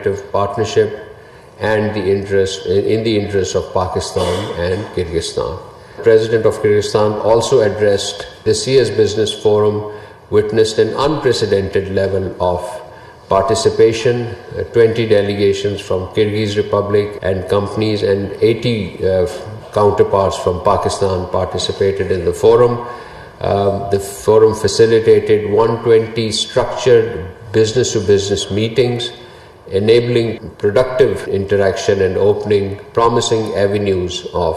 cooperative partnership and in the interest of Pakistan and Kyrgyzstan. The President of Kyrgyzstan also addressed this year's business forum, witnessed an unprecedented level of participation. 20 delegations from Kyrgyz Republic and companies and 80 counterparts from Pakistan participated in the forum. The forum facilitated 120 structured business-to-business meetings, enabling productive interaction and opening promising avenues of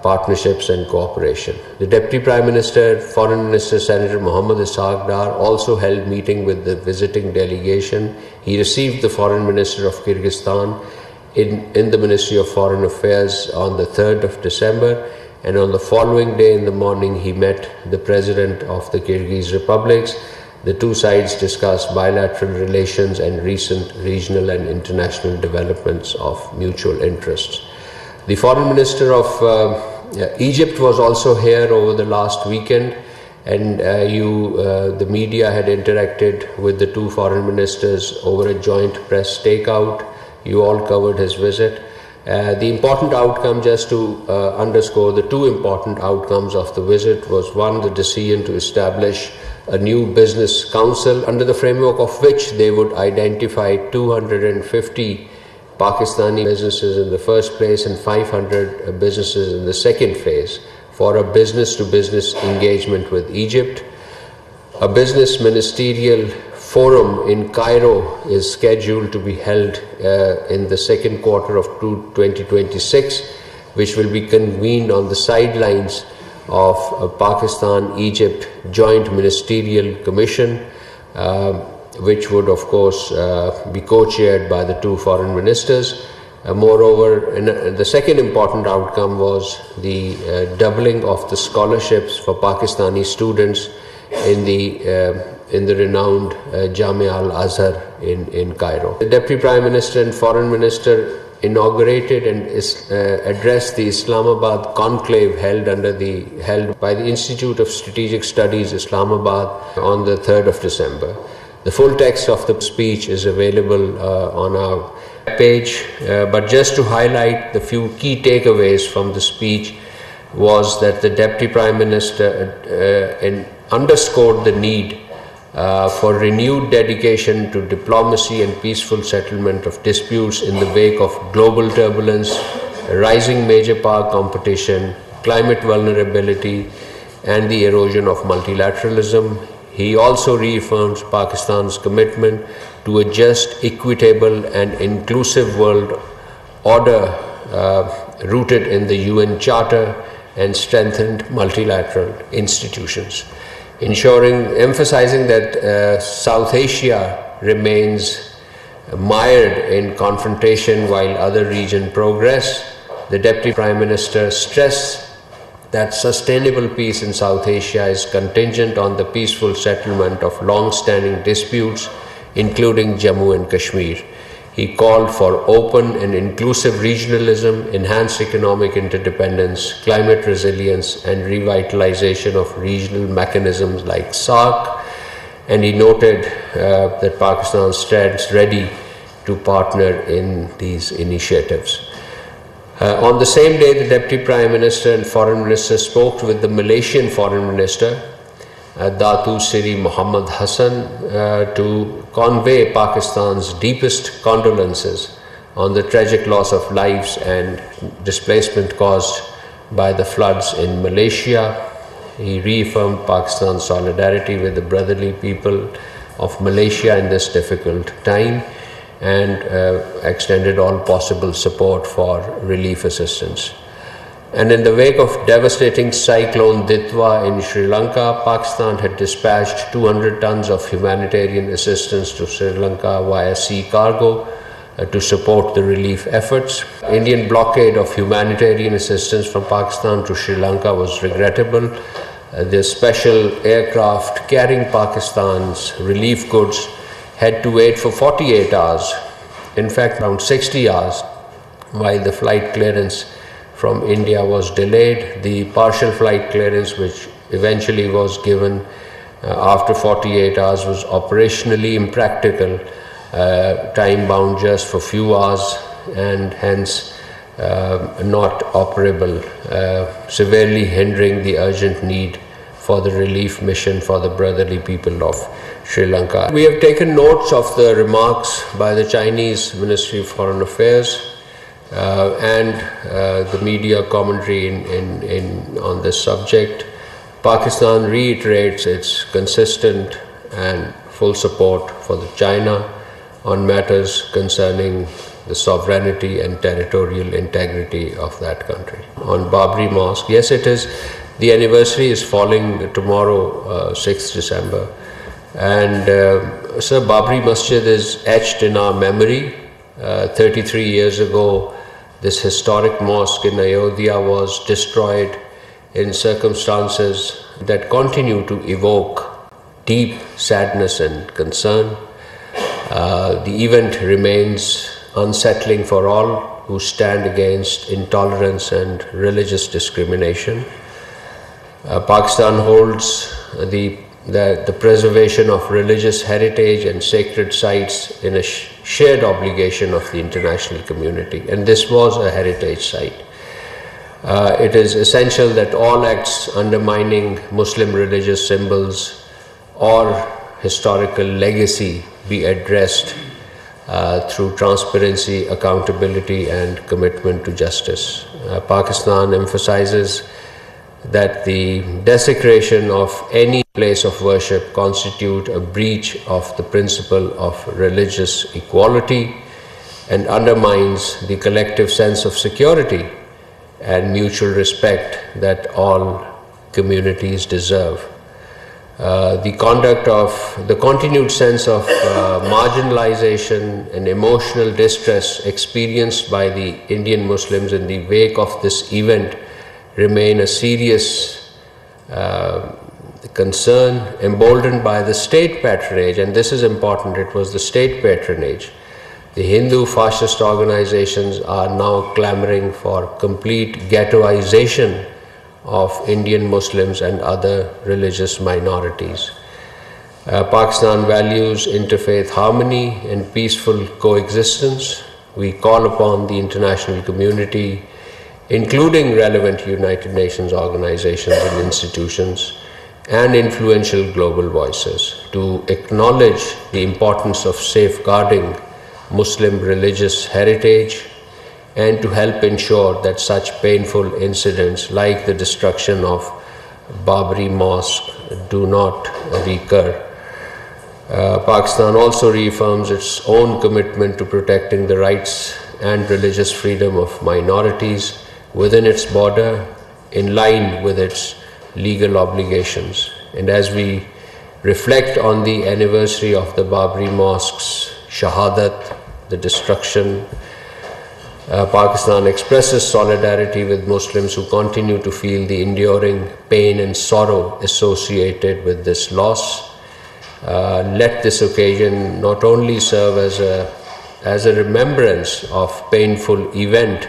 partnerships and cooperation. The Deputy Prime Minister, Foreign Minister Senator Mohammad Ishaq Dar also held meeting with the visiting delegation. He received the Foreign Minister of Kyrgyzstan in the Ministry of Foreign Affairs on the 3rd of December, and on the following day in the morning he met the President of the Kyrgyz Republics. The two sides discussed bilateral relations and recent regional and international developments of mutual interests. The Foreign Minister of Egypt was also here over the last weekend, and the media had interacted with the two foreign ministers over a joint press stakeout. You all covered his visit. The important outcome, just to underscore the two important outcomes of the visit, was one, the decision to establish a new business council under the framework of which they would identify 250 Pakistani businesses in the first place and 500 businesses in the second phase for a business-to-business engagement with Egypt. A business ministerial forum in Cairo is scheduled to be held in the second quarter of 2026, which will be convened on the sidelines of Pakistan-Egypt Joint Ministerial Commission, which would of course be co-chaired by the two foreign ministers. Moreover, the second important outcome was the doubling of the scholarships for Pakistani students in the renowned Jamia Al-Azhar in Cairo. The Deputy Prime Minister and Foreign Minister inaugurated and addressed the Islamabad conclave held by the Institute of Strategic Studies, Islamabad, on the 3rd of December. The full text of the speech is available on our page, but just to highlight the few key takeaways from the speech was that the Deputy Prime Minister underscored the need for renewed dedication to diplomacy and peaceful settlement of disputes in the wake of global turbulence, rising major power competition, climate vulnerability, and the erosion of multilateralism. He also reaffirms Pakistan's commitment to a just, equitable, and inclusive world order rooted in the UN Charter and strengthened multilateral institutions, emphasizing that South Asia remains mired in confrontation while other regions progress. The Deputy Prime Minister stressed that sustainable peace in South Asia is contingent on the peaceful settlement of long-standing disputes, including Jammu and Kashmir. He called for open and inclusive regionalism, enhanced economic interdependence, climate resilience, and revitalization of regional mechanisms like Sath, and he noted that Pakistan stands ready to partner in these initiatives. On the same day, the Deputy Prime Minister and Foreign Minister spoke with the Malaysian Foreign Minister, Datu Seri Muhammad Hassan, to convey Pakistan's deepest condolences on the tragic loss of lives and displacement caused by the floods in Malaysia. He reaffirmed Pakistan's solidarity with the brotherly people of Malaysia in this difficult time and extended all possible support for relief assistance. And in the wake of devastating cyclone Ditwa in Sri Lanka, Pakistan had dispatched 200 tons of humanitarian assistance to Sri Lanka via sea cargo to support the relief efforts. Indian blockade of humanitarian assistance from Pakistan to Sri Lanka was regrettable. The special aircraft carrying Pakistan's relief goods had to wait for 48 hours, in fact around 60 hours, while the flight clearance from India was delayed. The partial flight clearance, which eventually was given after 48 hours, was operationally impractical time bound just for few hours and hence not operable, severely hindering the urgent need for the relief mission for the brotherly people of Sri Lanka. We have taken notes of the remarks by the Chinese Ministry of Foreign Affairs and the media commentary on this subject. Pakistan reiterates its consistent and full support for China on matters concerning the sovereignty and territorial integrity of that country. On Babri Mosque, yes, it is. The anniversary is falling tomorrow, 6th December. And Sir, Babri Masjid is etched in our memory. 33 years ago, this historic mosque in Ayodhya was destroyed in circumstances that continue to evoke deep sadness and concern. The event remains unsettling for all who stand against intolerance and religious discrimination. Pakistan holds the preservation of religious heritage and sacred sites in a shared obligation of the international community, and this was a heritage site. It is essential that all acts undermining Muslim religious symbols or historical legacy be addressed through transparency, accountability and commitment to justice. Pakistan emphasizes that the desecration of any place of worship constitute a breach of the principle of religious equality and undermines the collective sense of security and mutual respect that all communities deserve. The continued sense of marginalization and emotional distress experienced by the Indian Muslims in the wake of this event remain a serious concern, emboldened by the state patronage, and this is important, it was the state patronage. The Hindu fascist organizations are now clamoring for complete ghettoization of Indian Muslims and other religious minorities. Pakistan values interfaith harmony and peaceful coexistence. We call upon the international community, including relevant United Nations organizations and institutions and influential global voices, to acknowledge the importance of safeguarding Muslim religious heritage and to help ensure that such painful incidents like the destruction of Babri Mosque do not recur. Pakistan also reaffirms its own commitment to protecting the rights and religious freedom of minorities within its border, in line with its legal obligations. And as we reflect on the anniversary of the Babri Mosque's Shahadat, the destruction, Pakistan expresses solidarity with Muslims who continue to feel the enduring pain and sorrow associated with this loss. Let this occasion not only serve as a remembrance of painful event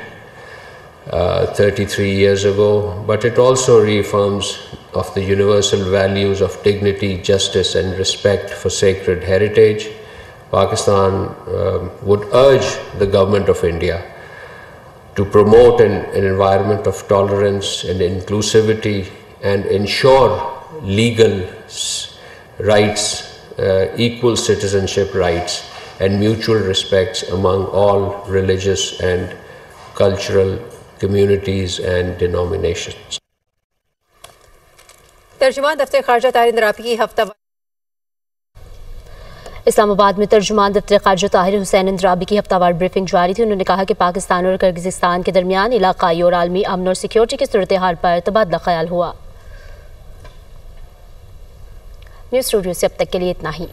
33 years ago, but it also reaffirms of the universal values of dignity, justice and respect for sacred heritage. Pakistan would urge the Government of India to promote an environment of tolerance and inclusivity and ensure legal rights, equal citizenship rights and mutual respects among all religious and cultural communities and denominations. तर्जुमान दफ्तर खारजा ताहिर अंद्राबी की हफ्ता इस्लामाबाद में तर्जुमान दफ्तर खारजा ताहिर हुसैन अंद्राबी की हफ्तावार briefing जारी थी। उन्होंने कहा कि पाकिस्तान और किर्गिस्तान के दरमियान इलाकाई और आलमी अमन और सिक्योरिटी की सूरत हाल पर तबादला ख्याल हुआ। न्यूज़ स्टूडियो से अब तक के लिए इतना ही।